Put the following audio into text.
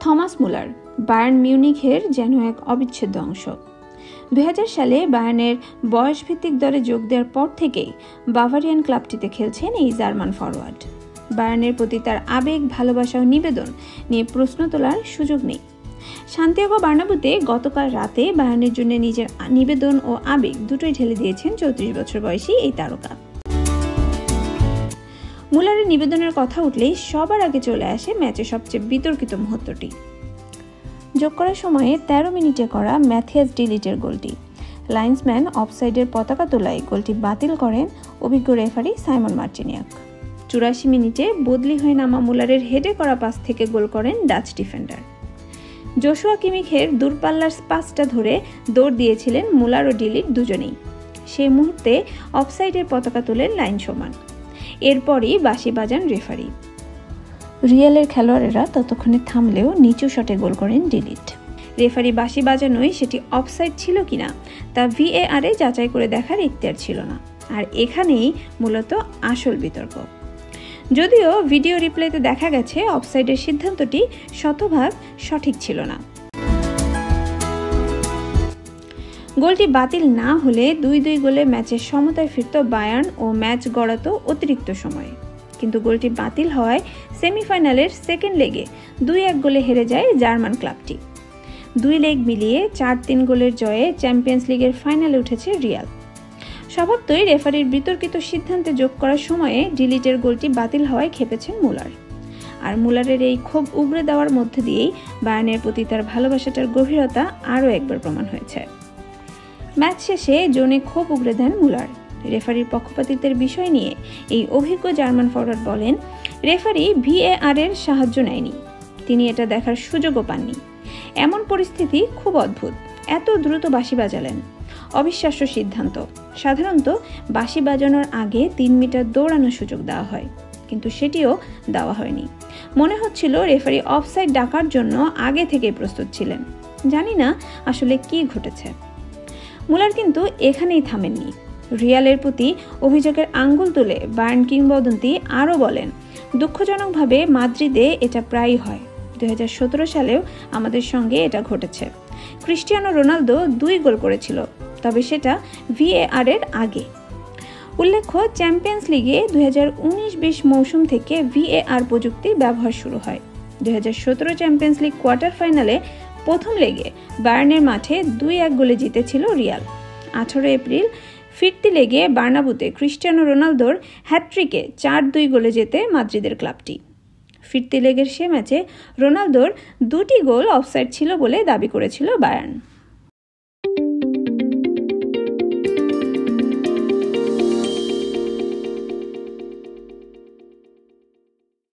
Thomas Muller Bayern মিউনিখের যেন এক অবিচ্ছেদ্য অংশ। 2000 সালে বায়ার্নের বয়সভিত্তিক দলে যোগ দেওয়ার পর থেকেই বাভারিয়ান ক্লাবটিতে খেলছেন এই জার্মান ফরওয়ার্ড। বায়ার্নের প্রতি তার আবেগ, ভালোবাসা ও নিবেদন নিয়ে প্রশ্ন তোলার সুযোগ নেই। সান্তিয়াগো বার্নাব্যুতে গতকাল রাতে বায়ার্নের জন্য নিজের নিবেদন ও আবেগ দুটোই ঢেলে দিয়েছেন 34 বছর বয়সী এই তারকা। মুলারের নিবেদনের কথা উঠলেই সবার আগে চলে আসে ম্যাচের সবচেয়ে বিতর্কিত মুহূর্তটি। যোগ করার সময়ে 13 মিনিটে করা ম্যাথিয়াস ডিলিটের গোলটি। লাইন্সম্যান অফসাইডের পতাকা তোলায় গোলটি বাতিল করেন অভিজ্ঞ রেফারি সাইমন মার্চিনিয়াক। 84 মিনিটে বদলি হয়ে নামা মুলারের হেডে করা পাস থেকে গোল করেন ডাচ ডিফেন্ডার। জোশুয়া কিমিখের দূরপাল্লার পাসটা ধরে দৌড় দিয়েছিলেন মুলার ও ডিলিট দুজনেই। সেই মুহূর্তে অফসাইডের পতাকা তোলেন লাইন সমান। এরপরই বাঁশি বাজান রেফারি। রিয়ালের খেলোয়াড়েরা ততক্ষণে থামলেও নিচু শটে গোল করেন ডিলিট। রেফারি বাঁশি বাজানোই সেটি অফসাইড ছিল কিনা তা VAR এ যাচাই করে দেখার ইখতিয়ার ছিল না। আর এখানেই মূলত আসল বিতর্ক। যদিও ভিডিও রিপ্লেতে দেখা গেছে অফসাইডের সিদ্ধান্তটি শতভাগ সঠিক ছিল না। গোলটি বাতিল না হলে 2-2 গোলে ম্যাচের সমতায় ফিরত বায়ার্ন ও ম্যাচ গড়াতো অতিরিক্ত সময়ে। কিন্তু গোলটি বাতিল হওয়ায় সেমিফাইনালের সেকেন্ড লেগে 2-1 গোলে হেরে যায় জার্মান ক্লাবটি। 2 লেগ মিলিয়ে 4-3 গোলের জয়ে চ্যাম্পিয়ন্স লিগের ফাইনালে উঠেছে রিয়াল। স্বভাবতই রেফারির বিতর্কিত সিদ্ধান্তে যোগ করার সময়ে ডিলিটের গোলটি বাতিল হওয়ায় ক্ষেপেছেন মুলার। আর মুলারের এই ক্ষোভ উগরে দেওয়ার মধ্যে দিয়েই বায়ার্নের প্রতি তার ভালোবাসাটার গভীরতা আরও একবার প্রমাণ হয়েছে। ম্যাচ শেষে জোনে ক্ষোভ উগরে দেন মুলার। রেফারির পক্ষপাতিত্বের বিষয় নিয়ে এই অভিজ্ঞ জার্মান ফরওয়ার্ড বলেন, রেফারি VAR এর সাহায্য নেয়নি, তিনি এটা দেখার সুযোগও পাননি। এমন পরিস্থিতি খুব অদ্ভুত, এত দ্রুত বাঁশি বাজালেন, অবিশ্বাস্য সিদ্ধান্ত। সাধারণত বাঁশি বাজানোর আগে 3 মিটার দৌড়ানোর সুযোগ দেওয়া হয়, কিন্তু সেটিও দেওয়া হয়নি। মনে হচ্ছিল রেফারি অফসাইড ডাকার জন্য আগে থেকেই প্রস্তুত ছিলেন। জানি না আসলে কি ঘটেছে। মুলার কিন্তু এখানেই থামেননি। রিয়ালের প্রতি অভিযোগের আঙ্গুল তুলে বায়ার্ন কিংবদন্তি আরও বলেন, দুঃখজনকভাবে মাদ্রিদে এটা প্রায়ই হয়। 2017 সালেও আমাদের সঙ্গে এটা ঘটেছে। ক্রিস্টিয়ানো রোনালদো 2 গোল করেছিল, তবে সেটা VAR এর আগে। উল্লেখ্য, চ্যাম্পিয়ন্স লিগে 2019-20 মৌসুম থেকে VAR প্রযুক্তির ব্যবহার শুরু হয়। 2017 চ্যাম্পিয়ন্স লিগ কোয়ার্টার ফাইনালে প্রথম লেগে বায়ার্নের মাঠে 2-1 গোলে জিতেছিল রিয়াল। 18 এপ্রিল ফিরতি লেগে বার্নাব্যুতে ক্রিস্টিয়ানো রোনালদোর হ্যাট্রিকে 4-2 গোলে জেতে মাদ্রিদের ক্লাবটি। ফিরতি লেগের সে ম্যাচে রোনালদোর 2টি গোল অফসাইড ছিল বলে দাবি করেছিল বায়ার্ন।